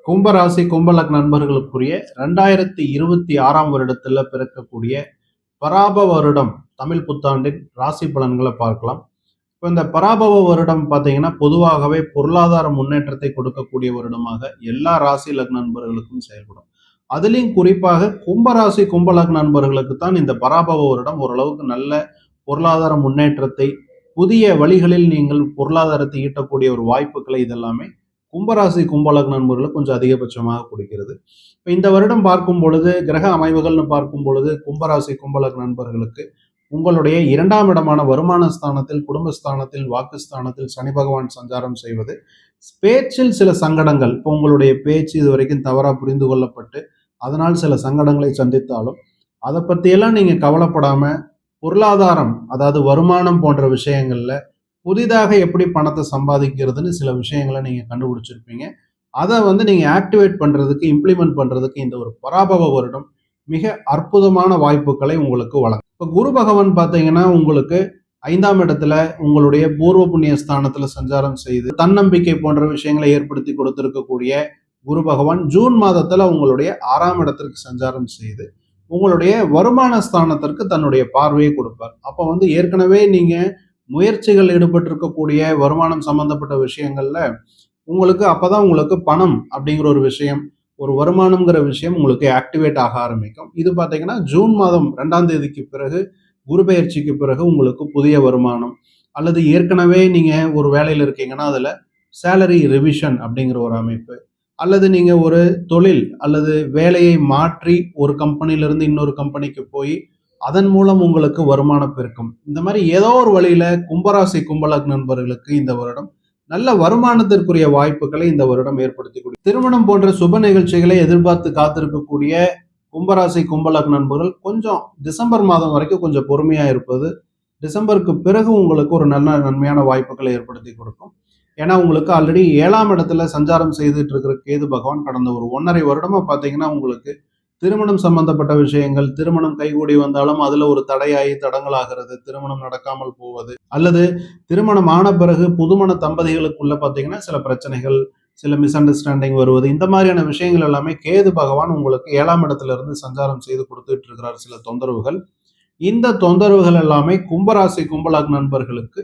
கும்பராசி கும்பலக் நண்பர்களுக்குரிய 2026ஆம் வருடத்துல பிறக்கக்கூடிய பராபவ வருடம் தமிழ் புத்தாண்டின் ராசி பலன்களை பார்க்கலாம். இப்போ இந்த பராபவ வருடம் பார்த்தீங்கன்னா பொதுவாகவே பொருளாதார முன்னேற்றத்தை கொடுக்கக்கூடிய வருடமாக எல்லா ராசி லக்ன நண்பர்களுக்கும் செயல்படும். அதுலேயும் குறிப்பாக கும்பராசி கும்பலக்ன நண்பர்களுக்கு தான் இந்த பராபவ வருடம் ஓரளவுக்கு நல்ல பொருளாதார முன்னேற்றத்தை, புதிய வழிகளில் நீங்கள் பொருளாதாரத்தை ஈட்டக்கூடிய ஒரு வாய்ப்புகளை இதெல்லாமே கும்பராசி கும்பலக்ன நண்பர்களுக்கு கொஞ்சம் அதிகபட்சமாக கொடுக்கிறது. இப்போ இந்த வருடம் பார்க்கும் பொழுது கிரக அமைவுகள்னு பார்க்கும் பொழுது கும்பராசி கும்பலக்ன நண்பர்களுக்கு உங்களுடைய 2ஆம் இடமான வருமான ஸ்தானத்தில், குடும்பஸ்தானத்தில், வாக்குஸ்தானத்தில் சனி பகவான் சஞ்சாரம் செய்வது பேச்சில் சில சங்கடங்கள், இப்போ உங்களுடைய பேச்சு இது வரைக்கும் தவறாக புரிந்து கொள்ளப்பட்டு அதனால் சில சங்கடங்களை சந்தித்தாலும் அதை பற்றியெல்லாம் நீங்கள் கவலைப்படாம பொருளாதாரம், அதாவது வருமானம் போன்ற விஷயங்கள்ல புதிதாக எப்படி பணத்தை சம்பாதிக்கிறதுன்னு சில விஷயங்களை நீங்க கண்டுபிடிச்சிருப்பீங்க. அதை நீங்க ஆக்டிவேட் பண்றதுக்கு, இம்ப்ளிமெண்ட் பண்றதுக்கு இந்த ஒரு பராபவ வருடம் மிக அற்புதமான வாய்ப்புகளை உங்களுக்கு வழங்கும். இப்போ குரு பகவான் பார்த்தீங்கன்னா உங்களுக்கு 5ஆம் இடத்துல உங்களுடைய பூர்வ புண்ணிய ஸ்தானத்துல சஞ்சாரம் செய்து தன்னம்பிக்கை போன்ற விஷயங்களை ஏற்படுத்தி கொடுத்திருக்கக்கூடிய குரு பகவான் ஜூன் மாதத்துல உங்களுடைய 6ஆம் இடத்திற்கு சஞ்சாரம் செய்து உங்களுடைய வருமான ஸ்தானத்திற்கு தன்னுடைய பார்வையை கொடுப்பார். அப்போ ஏற்கனவே நீங்க முயற்சிகள் ஈடுபட்டிருக்கக்கூடிய வருமானம் சம்பந்தப்பட்ட விஷயங்கள்ல உங்களுக்கு அப்பதான் உங்களுக்கு பணம் அப்படிங்கிற ஒரு விஷயம், ஒரு வருமானம்ங்கிற விஷயம் உங்களுக்கு ஆக்டிவேட் ஆக ஆரம்பிக்கும். இது பார்த்தீங்கன்னா ஜூன் மாதம் 2ஆம் தேதிக்கு பிறகு, குரு பெயர்ச்சிக்கு பிறகு உங்களுக்கு புதிய வருமானம், அல்லது ஏற்கனவே நீங்க ஒரு வேலையில் இருக்கீங்கன்னா அதுல சேலரி ரிவிஷன் அப்படிங்கிற ஒரு அமைப்பு, அல்லது நீங்க ஒரு தொழில் அல்லது வேலையை மாற்றி ஒரு கம்பெனியிலிருந்து இன்னொரு கம்பெனிக்கு போய் அதன் மூலம் உங்களுக்கு வருமான பெருக்கம், இந்த மாதிரி ஏதோ ஒரு வழியில கும்பராசி கும்பலக்ன நண்பர்களுக்கு இந்த வருடம் நல்ல வருமானத்திற்குரிய வாய்ப்புகளை இந்த வருடம் ஏற்படுத்தி கொடுக்கும். திருமணம் போன்ற சுப நிகழ்ச்சிகளை எதிர்பார்த்து காத்திருக்கக்கூடிய கும்பராசி கும்பலக்ன நண்பர்கள் கொஞ்சம் டிசம்பர் மாதம் வரைக்கும் கொஞ்சம் பொறுமையா இருப்பது டிசம்பருக்கு பிறகு உங்களுக்கு ஒரு நல்ல நன்மையான வாய்ப்புகளை ஏற்படுத்தி கொடுக்கும். ஏன்னா உங்களுக்கு ஆல்ரெடி 7ஆம் இடத்துல சஞ்சாரம் செய்துட்டு இருக்கிற கேது பகவான் கடந்த ஒரு 1.5 வருடமா பார்த்தீங்கன்னா உங்களுக்கு திருமணம் சம்பந்தப்பட்ட விஷயங்கள், திருமணம் கைகூடி வந்தாலும் அதுல ஒரு தடையாகி தடங்களாகிறது, திருமணம் நடக்காமல் போவது, அல்லது திருமணம் ஆன பிறகு புதுமண தம்பதிகளுக்குள்ள பார்த்தீங்கன்னா சில பிரச்சனைகள், சில மிஸ் அண்டர்ஸ்டாண்டிங் வருவது, இந்த மாதிரியான விஷயங்கள் எல்லாமே கேது பகவான் உங்களுக்கு 7ஆம் இடத்துல இருந்து சஞ்சாரம் செய்து கொடுத்துட்டு இருக்கிறார் சில தொந்தரவுகள். இந்த தொந்தரவுகள் எல்லாமே கும்பராசி கும்பலக்ன நண்பர்களுக்கு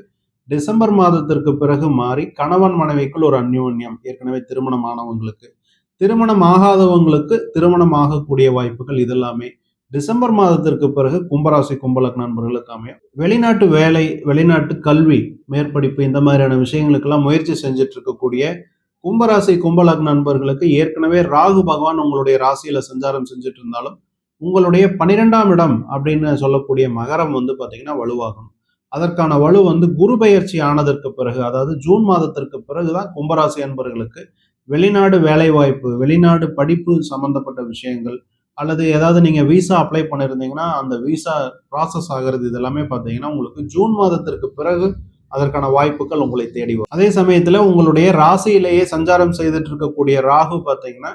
டிசம்பர் மாதத்திற்கு பிறகு மாறி கணவன் மனைவிக்குள் ஒரு அந்யோன்யம், ஏற்கனவே திருமணம் ஆனவங்களுக்கு, திருமணம் ஆகாதவங்களுக்கு திருமணம் ஆகக்கூடிய வாய்ப்புகள் இதெல்லாமே டிசம்பர் மாதத்திற்கு பிறகு கும்பராசி கும்பலக்ன நண்பர்களுக்கு அமையும். வெளிநாட்டு வேலை, வெளிநாட்டு கல்வி, மேற்படிப்பு, இந்த மாதிரியான விஷயங்களுக்கெல்லாம் முயற்சி செஞ்சுட்டு இருக்கக்கூடிய கும்பராசி கும்பலக்ன நண்பர்களுக்கு ஏற்கனவே ராகு பகவான் உங்களுடைய ராசியில சஞ்சாரம் செஞ்சுட்டு இருந்தாலும் உங்களுடைய 12ஆம் இடம் அப்படின்னு சொல்லக்கூடிய மகரம் பார்த்தீங்கன்னா வலுவாகும். அதற்கான வலு குரு பெயர்ச்சி ஆனதற்கு பிறகு, அதாவது ஜூன் மாதத்திற்கு பிறகுதான் கும்பராசி அன்பர்களுக்கு வெளிநாடு வேலை வாய்ப்பு, வெளிநாடு படிப்பு சம்பந்தப்பட்ட விஷயங்கள், அல்லது ஏதாவது நீங்க விசா அப்ளை பண்ணிருந்தீங்கன்னா அந்த விசா ப்ராசஸ் ஆகிறது, இதெல்லாமே பார்த்தீங்கன்னா உங்களுக்கு ஜூன் மாதத்திற்கு பிறகு அதற்கான வாய்ப்புகள் உங்களை தேடி வரும். அதே சமயத்துல உங்களுடைய ராசியிலேயே சஞ்சாரம் செய்துட்டு இருக்கக்கூடிய ராகு பார்த்தீங்கன்னா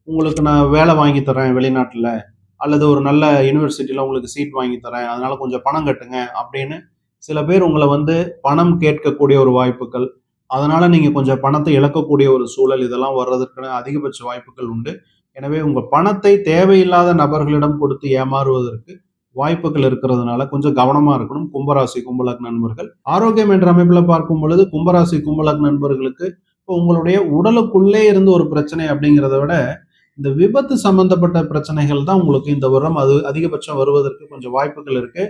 உங்களுக்கு நான் வேலை வாங்கி தரேன் வெளிநாட்டுல, அல்லது ஒரு நல்ல யூனிவர்சிட்டியில உங்களுக்கு சீட் வாங்கி தரேன், அதனால கொஞ்சம் பணம் கட்டுங்க அப்படின்னு சில பேர் உங்களை பணம் கேட்கக்கூடிய ஒரு வாய்ப்புகள், அதனால நீங்க கொஞ்சம் பணத்தை இழக்கக்கூடிய ஒரு சூழல், இதெல்லாம் வர்றதுக்கான அதிகபட்ச வாய்ப்புகள் உண்டு. எனவே உங்க பணத்தை தேவையில்லாத நபர்களிடம் கொடுத்து ஏமாறுவதற்கு வாய்ப்புகள் இருக்கிறதுனால கொஞ்சம் கவனமா இருக்கணும் கும்பராசி கும்பலக்ன நண்பர்கள். ஆரோக்கியம் என்ற அமைப்புல பார்க்கும் பொழுது கும்பராசி கும்பலக்ன நண்பர்களுக்கு இப்போ உங்களுடைய உடலுக்குள்ளே இருந்து ஒரு பிரச்சனை அப்படிங்கிறத விட இந்த விபத்து சம்பந்தப்பட்ட பிரச்சனைகள் தான் உங்களுக்கு இந்த வருடம் அது அதிகபட்சம் வருவதற்கு கொஞ்சம் வாய்ப்புகள் இருக்கு.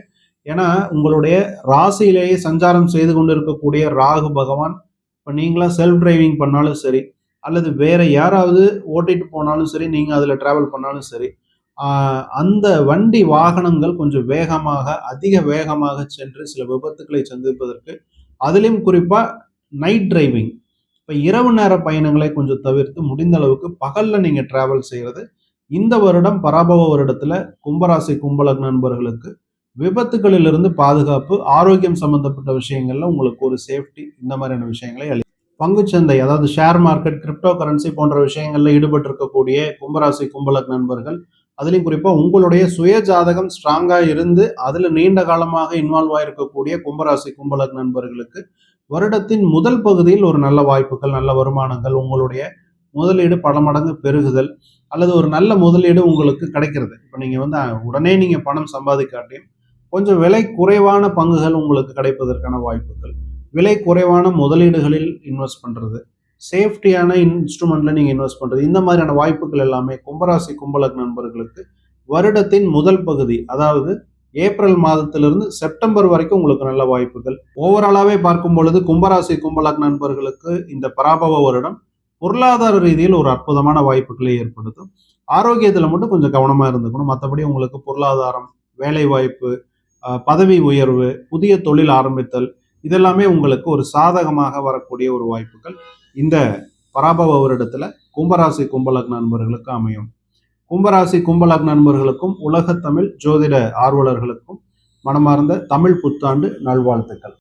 ஏன்னா உங்களுடைய ராசியிலேயே சஞ்சாரம் செய்து கொண்டு இருக்கக்கூடிய ராகு பகவான், இப்போ நீங்களா செல்ஃப் டிரைவிங் பண்ணாலும் சரி, அல்லது வேற யாராவது ஓட்டிட்டு போனாலும் சரி, நீங்க அதுல டிராவல் பண்ணாலும் சரி, அந்த வண்டி வாகனங்கள் கொஞ்சம் வேகமாக, அதிக வேகமாக சென்று சில விபத்துக்களை சந்திப்பதற்கு, அதிலும் குறிப்பா நைட் டிரைவிங், இப்போ இரவு நேர பயணங்களை கொஞ்சம் தவிர்த்து முடிந்த அளவுக்கு பகல்ல நீங்க டிராவல் செய்யறது இந்த வருடம் பராபவ வருடத்துல கும்பராசி கும்பலக்ன நண்பர்களுக்கு விபத்துகளிலிருந்து பாதுகாப்பு, ஆரோக்கியம் சம்பந்தப்பட்ட விஷயங்கள்ல உங்களுக்கு ஒரு சேஃப்டி, இந்த மாதிரியான விஷயங்களை பங்குச்சந்தை, அதாவது ஷேர் மார்க்கெட், கிரிப்டோ கரன்சி போன்ற விஷயங்கள்ல ஈடுபட்டு இருக்கக்கூடிய கும்பராசி கும்பலக்ன நண்பர்கள், அதுலயும் குறிப்பா உங்களுடைய சுய ஜாதகம் ஸ்ட்ராங்கா இருந்து அதுல நீண்ட காலமாக இன்வால்வ் ஆயிருக்கக்கூடிய கும்பராசி கும்பலக்ன நண்பர்களுக்கு வருடத்தின் முதல் பகுதியில் ஒரு நல்ல வாய்ப்புகள், நல்ல வருமானங்கள், உங்களுடைய முதலீடு பல மடங்கு பெருகுதல் அல்லது ஒரு நல்ல முதலீடு உங்களுக்கு கிடைக்கிறது. இப்போ நீங்கள் வந்து உடனே நீங்கள் பணம் சம்பாதிக்காட்டியும் கொஞ்சம் விலை குறைவான பங்குகள் உங்களுக்கு கிடைப்பதற்கான வாய்ப்புகள், விலை குறைவான முதலீடுகளில் இன்வெஸ்ட் பண்ணுறது, சேஃப்டியான இன்ஸ்ட்ருமெண்ட்ல நீங்கள் இன்வெஸ்ட் பண்ணுறது, இந்த மாதிரியான வாய்ப்புகள் எல்லாமே கும்பராசி கும்பலக்ன நண்பர்களுக்கு வருடத்தின் முதல் பகுதி, அதாவது ஏப்ரல் மாதத்திலிருந்து செப்டம்பர் வரைக்கும் உங்களுக்கு நல்ல வாய்ப்புகள். ஓவராலாவே பார்க்கும் பொழுது கும்பராசி கும்பலக்ன நண்பர்களுக்கு இந்த பராபவ வருடம் பொருளாதார ரீதியில் ஒரு அற்புதமான வாய்ப்புகளை ஏற்படுத்தும். ஆரோக்கியத்தில் மட்டும் கொஞ்சம் கவனமா இருந்துக்கணும். மற்றபடி உங்களுக்கு பொருளாதாரம், வேலை வாய்ப்பு, பதவி உயர்வு, புதிய தொழில் ஆரம்பித்தல், இதெல்லாமே உங்களுக்கு ஒரு சாதகமாக வரக்கூடிய ஒரு வாய்ப்புகள் இந்த பராபவ வருடத்துல கும்பராசி கும்பலக்ன நண்பர்களுக்கு அமையும். கும்பராசி கும்பலக்ன நண்பர்களுக்கும் உலக தமிழ் ஜோதிட ஆர்வலர்களுக்கும் மனமார்ந்த தமிழ் புத்தாண்டு நல்வாழ்த்துக்கள்.